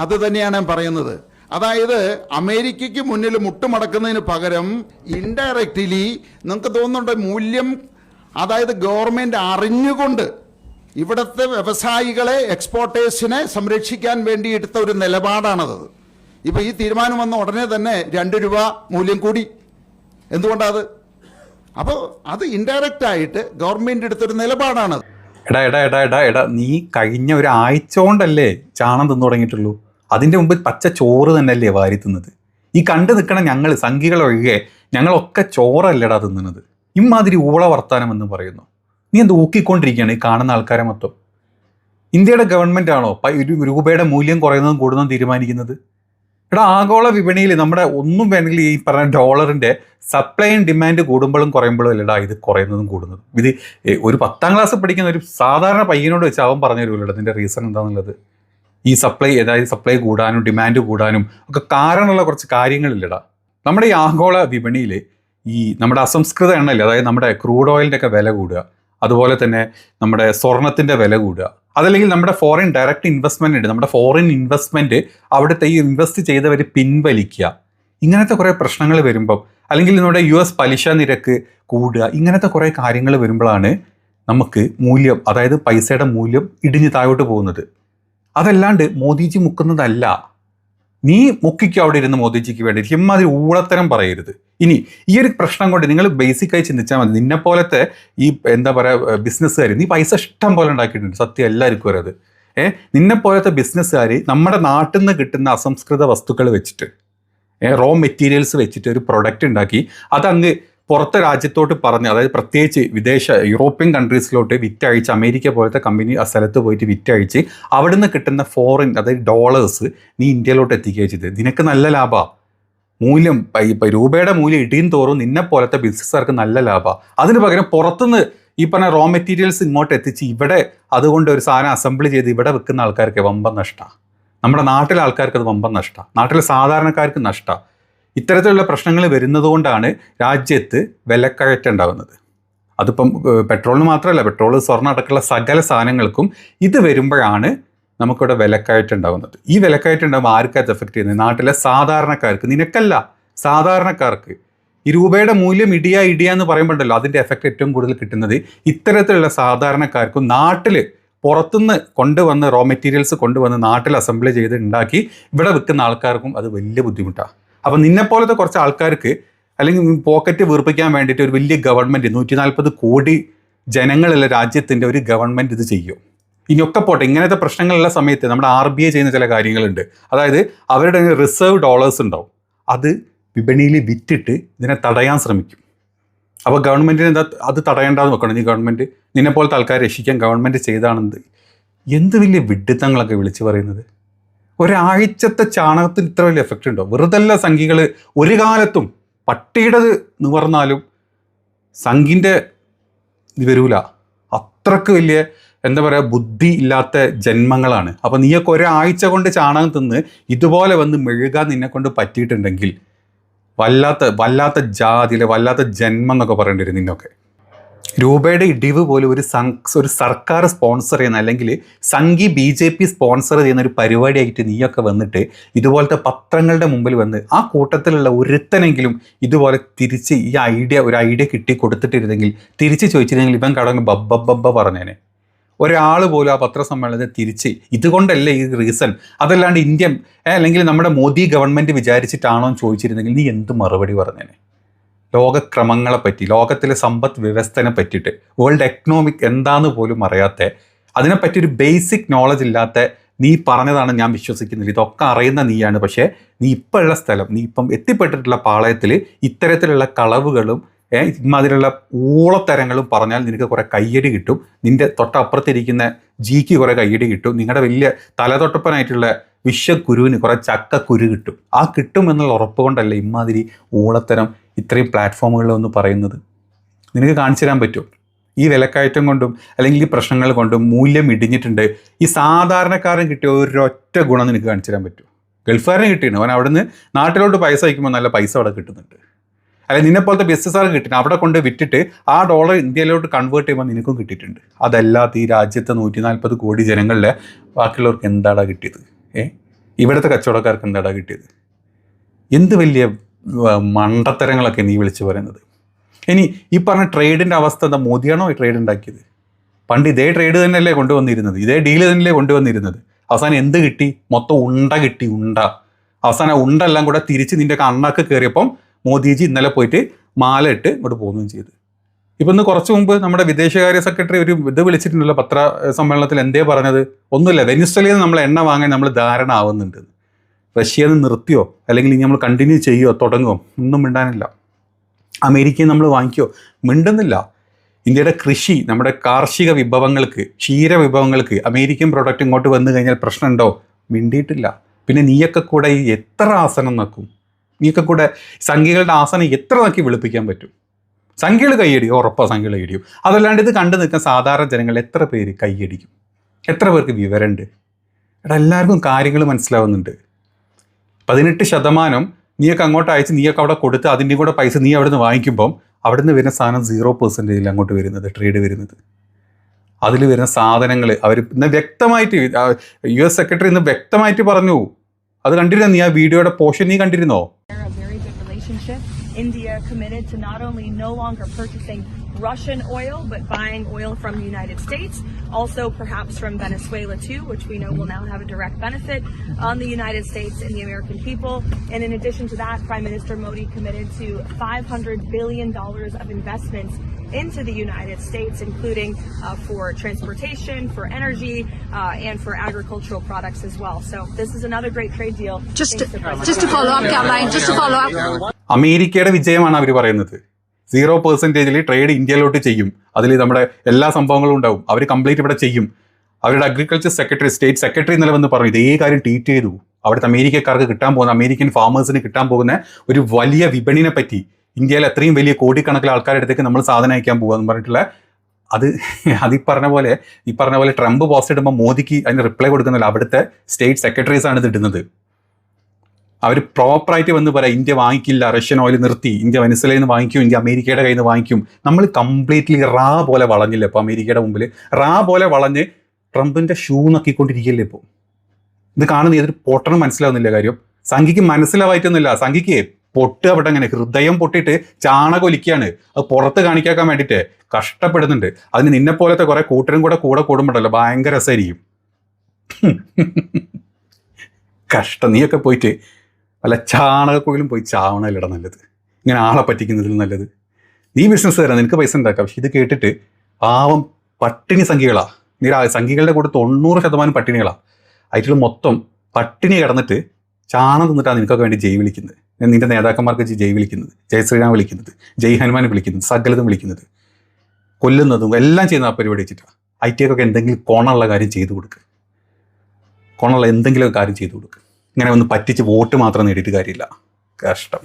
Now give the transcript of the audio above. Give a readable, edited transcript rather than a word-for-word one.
അത് തന്നെയാണ് ഞാൻ പറയുന്നത്. അതായത് അമേരിക്കയ്ക്ക് മുന്നിൽ മുട്ടുമടക്കുന്നതിന് പകരം ഇൻഡയറക്റ്റ്ലി നിങ്ങൾക്ക് തോന്നുന്നുണ്ട് മൂല്യം, അതായത് ഗവൺമെൻറ് അറിഞ്ഞുകൊണ്ട് ഇവിടുത്തെ വ്യവസായികളെ, എക്സ്പോർട്ടേഴ്സിനെ സംരക്ഷിക്കാൻ വേണ്ടി എടുത്ത ഒരു നിലപാടാണത്. ഇപ്പോൾ ഈ തീരുമാനം വന്ന ഉടനെ തന്നെ 2 രൂപ മൂല്യം കൂടി. എന്തുകൊണ്ടാത്? അപ്പോൾ അത് ഇൻഡയറക്റ്റ് ആയിട്ട് ഗവൺമെൻറ് എടുത്തൊരു നിലപാടാണത്. എടാ നീ കഴിഞ്ഞ ഒരാഴ്ച കൊണ്ടല്ലേ ചാണം തിന്നു തുടങ്ങിയിട്ടുള്ളൂ. അതിൻ്റെ മുമ്പ് പച്ച ചോറ് തന്നെയല്ലേ വാരി തിന്നത്. ഈ കണ്ടു നിൽക്കണ ഞങ്ങൾ സംഘികളൊഴികെ ഞങ്ങളൊക്കെ ചോറല്ലടാ തിന്നുന്നത്. ഇമാതിരി ഊള വർത്താനം എന്ന് പറയുന്നു. നീ എന്ത് ഊക്കിക്കൊണ്ടിരിക്കുകയാണ് ഈ കാണുന്ന ആൾക്കാരെ മൊത്തം? ഇന്ത്യയുടെ ഗവൺമെൻറ് ആണോ രൂപയുടെ മൂല്യം കുറയുന്നതും കൂടുന്നതും തീരുമാനിക്കുന്നത്? എടാ, ആഗോള വിപണിയിൽ നമ്മുടെ ഒന്നും വേണമെങ്കിൽ ഈ പറഞ്ഞ ഡോളറിൻ്റെ സപ്ലൈ ആൻഡ് ഡിമാൻഡ് കൂടുമ്പോഴും കുറയുമ്പോഴും അല്ലടാ ഇത് കുറയുന്നതും കൂടുന്നതും. ഇത് ഒരു 10ാം ക്ലാസ് പഠിക്കുന്ന ഒരു സാധാരണ പയ്യനോട് വെച്ച് അവൻ പറഞ്ഞു തരുമല്ലോ അതിൻ്റെ റീസൺ എന്താണെന്നുള്ളത്. ഈ അതായത് സപ്ലൈ കൂടാനും ഡിമാൻഡ് കൂടാനും ഒക്കെ കാരണമുള്ള കുറച്ച് കാര്യങ്ങളില്ലടാ. നമ്മുടെ ഈ ആഗോള വിപണിയിൽ ഈ നമ്മുടെ അസംസ്കൃത എണ്ണയില്ലേ, അതായത് നമ്മുടെ ക്രൂഡ് ഓയിലിൻ്റെ ഒക്കെ വില കൂടുക, അതുപോലെ തന്നെ നമ്മുടെ സ്വർണത്തിൻ്റെ വില കൂടുക, അതല്ലെങ്കിൽ നമ്മുടെ ഫോറിൻ ഡയറക്റ്റ് ഇൻവെസ്റ്റ്മെൻ്റ് ഉണ്ട്, നമ്മുടെ ഫോറിൻ ഇൻവെസ്റ്റ്മെൻറ്റ് അവിടുത്തെ ഈ ഇൻവെസ്റ്റ് ചെയ്തവർ പിൻവലിക്കുക, ഇങ്ങനത്തെ കുറേ പ്രശ്നങ്ങൾ വരുമ്പം, അല്ലെങ്കിൽ നമ്മുടെ US പലിശ നിരക്ക് കൂടുക, ഇങ്ങനത്തെ കുറേ കാര്യങ്ങൾ വരുമ്പോഴാണ് നമുക്ക് മൂല്യം, അതായത് പൈസയുടെ മൂല്യം ഇടിഞ്ഞ് താഴോട്ട് പോകുന്നത്. അതല്ലാണ്ട് മോദിജി മുക്കുന്നതല്ല. നീ മുക്കിക്കോ അവിടെ ഇരുന്ന് മോദിജിക്ക് വേണ്ടി. ഇമ്മാതിരി ഊളത്തരം പറയരുത്. ഇനി ഈ ഒരു പ്രശ്നം കൊണ്ട് നിങ്ങൾ ബേസിക്കായി ചിന്തിച്ചാൽ മതി. നിന്നെപ്പോലത്തെ ഈ എന്താ പറയുക ബിസിനസ്സുകാർ, നീ പൈസ ഇഷ്ടം പോലെ ഉണ്ടാക്കിയിട്ടുണ്ട്, സത്യം എല്ലാവർക്കും വരെ അത്. നിന്നെപ്പോലത്തെ ബിസിനസ്സുകാർ നമ്മുടെ നാട്ടിൽ നിന്ന് കിട്ടുന്ന അസംസ്കൃത വസ്തുക്കൾ വെച്ചിട്ട്, റോ മെറ്റീരിയൽസ് വെച്ചിട്ട് ഒരു പ്രൊഡക്റ്റ് ഉണ്ടാക്കി അതങ്ങ് പുറത്തെ രാജ്യത്തോട്ട് പറഞ്ഞ്, അതായത് പ്രത്യേകിച്ച് യൂറോപ്യൻ കൺട്രീസിലോട്ട് വിറ്റഴിച്ച്, അമേരിക്ക പോലത്തെ കമ്പനി ആ സ്ഥലത്ത് പോയിട്ട് വിറ്റഴിച്ച് അവിടുന്ന് കിട്ടുന്ന ഫോറിൻ, അതായത് ഡോളേഴ്സ് നീ ഇന്ത്യയിലോട്ട് എത്തിക്കുകയും ചെയ്ത് നിനക്ക് നല്ല ലാഭമാണ്. മൂല്യം രൂപയുടെ മൂല്യം ഇടിയും തോറും നിന്നെ പോലത്തെ ബിസിനസ്സുകാർക്ക് നല്ല ലാഭമാണ്. അതിന് പകരം പുറത്തുനിന്ന് ഈ പറഞ്ഞ റോ മെറ്റീരിയൽസ് ഇങ്ങോട്ട് എത്തിച്ച് ഇവിടെ അതുകൊണ്ട് ഒരു സാധനം അസംബിൾ ചെയ്ത് ഇവിടെ വെക്കുന്ന ആൾക്കാർക്ക് വമ്പൻ നഷ്ടമാണ്. നമ്മുടെ നാട്ടിലെ ആൾക്കാർക്ക് അത് വമ്പൻ നഷ്ടമാണ്. നാട്ടിലെ സാധാരണക്കാർക്ക് നഷ്ടമാണ്. ഇത്തരത്തിലുള്ള പ്രശ്നങ്ങൾ വരുന്നത് കൊണ്ടാണ് രാജ്യത്ത് വിലക്കയറ്റം ഉണ്ടാകുന്നത്. അതിപ്പം പെട്രോളിന് മാത്രമല്ല, പെട്രോൾ, സ്വർണ്ണം അടക്കമുള്ള സകല സാധനങ്ങൾക്കും ഇത് വരുമ്പോഴാണ് നമുക്കിവിടെ വിലക്കയറ്റം ഉണ്ടാകുന്നത്. ഈ വിലക്കയറ്റം ഉണ്ടാകുമ്പോൾ ആർക്കാത് എഫക്റ്റ് ചെയ്യുന്നത്? നാട്ടിലെ സാധാരണക്കാർക്ക്. നിനക്കല്ല, സാധാരണക്കാർക്ക്. ഈ രൂപയുടെ മൂല്യം ഇടിയ എന്ന് പറയുമ്പോഴല്ലോ അതിൻ്റെ എഫക്റ്റ് ഏറ്റവും കൂടുതൽ കിട്ടുന്നത് ഇത്തരത്തിലുള്ള സാധാരണക്കാർക്കും. നാട്ടിൽ പുറത്തുനിന്ന് കൊണ്ടുവന്ന് റോ മെറ്റീരിയൽസ് കൊണ്ടുവന്ന് നാട്ടിൽ അസംബിൾ ചെയ്ത് ഉണ്ടാക്കി ഇവിടെ വിൽക്കുന്ന ആൾക്കാർക്കും അത് വലിയ ബുദ്ധിമുട്ടാണ്. അപ്പം നിന്നെപ്പോലത്തെ കുറച്ച് ആൾക്കാർക്ക്, അല്ലെങ്കിൽ പോക്കറ്റ് വീർപ്പിക്കാൻ വേണ്ടിയിട്ട് ഒരു വലിയ ഗവൺമെൻറ്, 140 കോടി ജനങ്ങളുള്ള രാജ്യത്തിൻ്റെ ഒരു ഗവൺമെൻറ് ഇത് ചെയ്യും. ഇനിയൊക്കെ പോട്ടെ, ഇങ്ങനത്തെ പ്രശ്നങ്ങളുള്ള സമയത്ത് നമ്മുടെ RBI ചെയ്യുന്ന ചില കാര്യങ്ങളുണ്ട്. അതായത് അവരുടെ റിസർവ് ഡോളേഴ്സ് ഉണ്ടാവും, അത് വിപണിയിൽ വിറ്റിട്ട് ഇതിനെ തടയാൻ ശ്രമിക്കും. അപ്പോൾ ഗവൺമെൻറ്റിന് എന്താ അത് തടയേണ്ടാന്ന് വെക്കണം. ഈ ഗവൺമെൻറ് നിന്നെപ്പോലത്തെ ആൾക്കാരെ രക്ഷിക്കാൻ ഗവൺമെൻറ് ചെയ്താണെന്ന് എന്ത് വലിയ വിഡ്ഢിത്തങ്ങളൊക്കെ വിളിച്ചു പറയുന്നത്. ഒരാഴ്ചത്തെ ചാണകത്തിന് ഇത്ര വലിയ എഫക്റ്റ് ഉണ്ടോ? വെറുതല്ല സംഘികൾ ഒരു കാലത്തും പട്ടിയുടെ നിവർന്നാലും സംഘിൻ്റെ വരൂല. അത്രക്ക് വലിയ എന്താ പറയുക ബുദ്ധി ഇല്ലാത്ത ജന്മങ്ങളാണ്. അപ്പോൾ നീയൊക്കെ ഒരാഴ്ച കൊണ്ട് ചാണകം തിന്ന് ഇതുപോലെ വന്ന് മെഴുകാൻ നിന്നെ കൊണ്ട് പറ്റിയിട്ടുണ്ടെങ്കിൽ വല്ലാത്ത ജാതിയിലെ വല്ലാത്ത ജന്മം എന്നൊക്കെ പറയേണ്ടി വരും നിന്നൊക്കെ. രൂപയുടെ ഇടിവ് പോലും ഒരു സർക്കാർ സ്പോൺസർ ചെയ്യുന്ന, അല്ലെങ്കിൽ സംഘി BJP സ്പോൺസർ ചെയ്യുന്ന ഒരു പരിപാടിയായിട്ട് നീയൊക്കെ വന്നിട്ട് ഇതുപോലത്തെ പത്രങ്ങളുടെ മുമ്പിൽ വന്ന് ആ കൂട്ടത്തിലുള്ള ഒരുത്തനെങ്കിലും ഇതുപോലെ തിരിച്ച് ഈ ഒരു ഐഡിയ കിട്ടി കൊടുത്തിട്ടിരുന്നെങ്കിൽ, തിരിച്ച് ചോദിച്ചിരുന്നെങ്കിൽ ഇവൻ കടന്ന് ബബ്ബ പറഞ്ഞേനെ. ഒരാൾ പോലും ആ പത്രസമ്മേളനത്തെ തിരിച്ച് ഇതുകൊണ്ടല്ലേ ഈ റീസൺ, അതല്ലാണ്ട് ഇന്ത്യൻ അല്ലെങ്കിൽ നമ്മുടെ മോദി ഗവൺമെൻറ് വിചാരിച്ചിട്ടാണോ എന്ന് ചോദിച്ചിരുന്നെങ്കിൽ നീ എന്ത് മറുപടി പറഞ്ഞേനെ? ലോകക്രമങ്ങളെപ്പറ്റി, ലോകത്തിലെ സമ്പദ് വ്യവസ്ഥനെ പറ്റിയിട്ട്, വേൾഡ് എക്കണോമിക് എന്താന്ന് പോലും അറിയാത്ത, അതിനെപ്പറ്റി ഒരു ബേസിക് നോളജ് ഇല്ലാത്ത നീ പറഞ്ഞതാണ് ഞാൻ വിശ്വസിക്കുന്നില്ല. ഇതൊക്കെ അറിയുന്ന നീയാണ്. പക്ഷേ നീ ഇപ്പോൾ ഉള്ള സ്ഥലം, നീ ഇപ്പം എത്തിപ്പെട്ടിട്ടുള്ള പാളയത്തിൽ ഇത്തരത്തിലുള്ള കളവുകളും ഇമാതിരിയുള്ള ഊളത്തരങ്ങളും പറഞ്ഞാൽ നിനക്ക് കുറേ കയ്യടി കിട്ടും. നിൻ്റെ തൊട്ടപ്പുറത്തിരിക്കുന്ന ജിക്ക് കുറേ കയ്യടി കിട്ടും. നിങ്ങളുടെ വലിയ തലതൊട്ടപ്പനായിട്ടുള്ള വിശ്വഗുരുവിന് കുറേ ചക്കക്കുരു കിട്ടും. ആ കിട്ടും എന്നുള്ള ഉറപ്പ് കൊണ്ടല്ലേ ഇമാതിരി ഊളത്തരം ഇത്രയും പ്ലാറ്റ്ഫോമുകളിലൊന്ന് പറയുന്നത്. നിനക്ക് കാണിച്ചു തരാൻ പറ്റും ഈ വിലക്കയറ്റം കൊണ്ടും അല്ലെങ്കിൽ ഈ പ്രശ്നങ്ങൾ കൊണ്ടും മൂല്യം ഇടിഞ്ഞിട്ടുണ്ട്. ഈ സാധാരണക്കാരൻ കിട്ടിയ ഒരൊറ്റ ഗുണം നിനക്ക് കാണിച്ചു തരാൻ പറ്റും. ഗൾഫുകാരന് കിട്ടിയാണ്, അവൻ അവിടെ നിന്ന് നാട്ടിലോട്ട് പൈസ അയക്കുമ്പോൾ നല്ല പൈസ അവിടെ കിട്ടുന്നുണ്ട്. അല്ലെങ്കിൽ നിന്നെപ്പോലത്തെ ബിസിനസ്സുകാർക്ക് കിട്ടിയിട്ട് അവിടെ കൊണ്ട് വിറ്റിട്ട് ആ ഡോളർ ഇന്ത്യയിലോട്ട് കൺവേർട്ട് ചെയ്യുമ്പോൾ നിനക്കും കിട്ടിയിട്ടുണ്ട്. അതല്ലാത്ത ഈ രാജ്യത്തെ 140 കോടി ജനങ്ങളിലെ ബാക്കിയുള്ളവർക്ക് എന്താടാ കിട്ടിയത്? ഇവിടുത്തെ കച്ചവടക്കാർക്ക് എന്താടാ കിട്ടിയത്? എന്ത് വലിയ മണ്ടത്തരങ്ങളൊക്കെ നീ വിളിച്ചു പറയുന്നത്. ഇനി ഈ പറഞ്ഞ ട്രേഡിൻ്റെ അവസ്ഥ എന്താ? മോദിയാണോ ഈ ട്രേഡ് ഉണ്ടാക്കിയത്? പണ്ട് ഇതേ ട്രേഡ് തന്നെയല്ലേ കൊണ്ടുവന്നിരുന്നത്, ഇതേ ഡീല് തന്നെയല്ലേ കൊണ്ടുവന്നിരുന്നത്. അവസാനം എന്ത് കിട്ടി? മൊത്തം ഉണ്ട കിട്ടി, ഉണ്ട. അവസാനം ഉണ്ടെല്ലാം കൂടെ തിരിച്ച് നിന്റെ കണ്ണൊക്കെ കയറിയപ്പം മോദിജി ഇന്നലെ പോയിട്ട് മാല ഇട്ട് ഇങ്ങോട്ട് പോവുകയും ചെയ്തു. ഇപ്പം ഇന്ന് കുറച്ച് മുമ്പ് നമ്മുടെ വിദേശകാര്യ സെക്രട്ടറി ഒരു ഇത് വിളിച്ചിട്ടുണ്ടല്ലോ പത്ര സമ്മേളനത്തിൽ. എന്തേ പറഞ്ഞത്? ഒന്നുമില്ല, വെനിസ്വലയിൽ നിന്ന് നമ്മൾ എണ്ണ വാങ്ങാൻ നമ്മൾ ധാരണ ആവുന്നുണ്ട്. റഷ്യയിൽ നിന്ന് നിർത്തിയോ അല്ലെങ്കിൽ ഇനി നമ്മൾ കണ്ടിന്യൂ ചെയ്യുമോ തുടങ്ങുമോ? ഒന്നും മിണ്ടാനില്ല. അമേരിക്കയിൽ നമ്മൾ വാങ്ങിക്കുമോ? മിണ്ടുന്നില്ല. ഇന്ത്യയുടെ കൃഷി, നമ്മുടെ കാർഷിക വിഭവങ്ങൾക്ക്, ക്ഷീര വിഭവങ്ങൾക്ക് അമേരിക്കൻ പ്രോഡക്റ്റ് ഇങ്ങോട്ട് വന്നു കഴിഞ്ഞാൽ പ്രശ്നമുണ്ടോ? മിണ്ടിയിട്ടില്ല. പിന്നെ നീയൊക്കെ കൂടെ ഈ എത്ര ആസനം നക്കും? നീയൊക്കെ കൂടെ സംഖ്യകളുടെ ആസനം എത്ര നക്കി വെളുപ്പിക്കാൻ പറ്റും? സംഖ്യകൾ കൈയടിക്കും, ഉറപ്പാണ് സംഖ്യകൾ കൈയടിക്കും. അതല്ലാണ്ട് ഇത് കണ്ടു നിൽക്കാൻ സാധാരണ ജനങ്ങൾ എത്ര പേര് കൈയടിക്കും? എത്ര പേർക്ക് വിവരമുണ്ട്? എടാ, എല്ലാവർക്കും കാര്യങ്ങൾ മനസ്സിലാവുന്നുണ്ട്. 18% നീയൊക്കെ അങ്ങോട്ട് അയച്ച് നീയൊക്കെ അവിടെ കൊടുത്ത് അതിൻ്റെ കൂടെ പൈസ നീ അവിടെ നിന്ന് വാങ്ങിക്കുമ്പം അവിടെ നിന്ന് വരുന്ന സാധനം 0% അങ്ങോട്ട് വരുന്നത്, ട്രേഡ് വരുന്നത്. അതിൽ വരുന്ന സാധനങ്ങൾ അവർ ഇന്ന് വ്യക്തമായിട്ട് US സെക്രട്ടറി ഇന്ന് വ്യക്തമായിട്ട് പറഞ്ഞു. അത് കണ്ടിരുന്നോ നീ? ആ വീഡിയോയുടെ പോർഷൻ നീ കണ്ടിരുന്നോ? India committed to not only no longer purchasing Russian oil, but buying oil from the United States, also perhaps from Venezuela too, which we know will now have a direct benefit on the United States and the American people. And in addition to that, Prime Minister Modi committed to $500 billion of investments into the United States, including for transportation, for energy, and for agricultural products as well. So this is another great trade deal. Just to follow up, Caroline, just to follow up. അമേരിക്കയുടെ വിജയമാണ് അവർ പറയുന്നത്. 0% trade ഇന്ത്യയിലോട്ട് ചെയ്യും. അതിൽ നമ്മുടെ എല്ലാ സംഭവങ്ങളും ഉണ്ടാവും. അവർ complete ഇവിടെ ചെയ്യും. അവരുടെ അഗ്രികൾച്ചർ സെക്രട്ടറി, സ്റ്റേറ്റ് സെക്രട്ടറി ഇന്നലെ വന്ന് പറഞ്ഞു, ഇതേ കാര്യം ട്വീറ്റ് ചെയ്തു. അവിടുത്തെ അമേരിക്കക്കാർക്ക് കിട്ടാൻ പോകുന്ന, അമേരിക്കൻ ഫാമേഴ്സിന് കിട്ടാൻ പോകുന്ന ഒരു വലിയ വിപണിനെ പറ്റി, ഇന്ത്യയിൽ അത്രയും വലിയ കോടിക്കണക്കിന് ആൾക്കാരുടെ അടുത്തേക്ക് നമ്മൾ സാധനം അയക്കാൻ പോകുക എന്ന് പറഞ്ഞിട്ടുള്ള അത് ഈ പറഞ്ഞ പോലെ ട്രംപ് പോസ്റ്റ് ഇടുമ്പോൾ മോദിക്ക് അതിന് റിപ്ലൈ കൊടുക്കുന്നില്ല. അവിടുത്തെ സ്റ്റേറ്റ് സെക്രട്ടറീസ് ആണ് ഇത് ഇടുന്നത്. അവർ പ്രോപ്പറായിട്ട് വന്ന് പറയാം, ഇന്ത്യ വാങ്ങിക്കില്ല, റഷ്യൻ ഓയിൽ നിർത്തി, ഇന്ത്യ വെനിസ്വലയിൽ നിന്ന് വാങ്ങിക്കും, ഇന്ത്യ അമേരിക്കയുടെ കയ്യിൽ നിന്ന് വാങ്ങിക്കും. നമ്മൾ കംപ്ലീറ്റ്ലി റാ പോലെ വളഞ്ഞില്ല ഇപ്പോൾ അമേരിക്കയുടെ മുമ്പിൽ. റാ പോലെ വളഞ്ഞ് ട്രംപിൻ്റെ ഷൂ നക്കിക്കൊണ്ടിരിക്കുകയല്ലേ ഇപ്പോൾ. ഇത് കാണുന്ന ഏതൊരു പൊട്ടണം മനസ്സിലാവുന്നില്ല കാര്യം. സംഖ്യക്ക് മനസ്സിലാവായിട്ടൊന്നുമില്ല. സംഖ്യക്ക് പൊട്ട് അവിടെ അങ്ങനെ ഹൃദയം പൊട്ടിയിട്ട് ചാണകൊലിക്കുകയാണ്. അത് പുറത്ത് കാണിക്കാൻ വേണ്ടിയിട്ട് കഷ്ടപ്പെടുന്നുണ്ട്. അതിന് നിന്നെപ്പോലത്തെ കുറേ കൂട്ടരും കൂടെ കൂടുമ്പോഴല്ലോ ഭയങ്കര രസമായിരിക്കും. കഷ്ടം. നീയൊക്കെ പോയിട്ട് വല്ല ചാണകക്കുയിലും പോയി ചാവണല്ലിട നല്ലത്. ഇങ്ങനെ ആളെ പറ്റിക്കുന്നതിലും നല്ലത്. നീ ബിസിനസ് തരാം, നിനക്ക് പൈസ ഉണ്ടാക്കാം. പക്ഷെ ഇത് കേട്ടിട്ട് പാവം പട്ടിണി സംഖ്യകളാണ്. നീ സംഖ്യകളുടെ കൂടെ 90% പട്ടിണികളാണ്. ആയിട്ടുള്ള മൊത്തം പട്ടിണി കിടന്നിട്ട് ചാണം തിന്നിട്ടാണ് നിനക്കൊക്കെ വേണ്ടി ജയ് വിളിക്കുന്നത്. നിന്റെ നേതാക്കന്മാർക്ക് ജയ് വിളിക്കുന്നത്, ജയ് ശ്രീറാം വിളിക്കുന്നത്, ജയ് ഹനുമാൻ വിളിക്കുന്നത്, സകലതും വിളിക്കുന്നത്, കൊല്ലുന്നതും എല്ലാം ചെയ്യുന്ന ആ പരിപാടി വെച്ചിട്ടാണ്. ഐറ്റിയൊക്കെ എന്തെങ്കിലും കോണുള്ള കാര്യം ചെയ്തു കൊടുക്കുക. കോണുള്ള എന്തെങ്കിലും കാര്യം ചെയ്തു കൊടുക്കുക. ഇങ്ങനെ ഒന്ന് പറ്റിച്ച് വോട്ട് മാത്രം നേടിയിട്ട് കാര്യമില്ല. കഷ്ടം.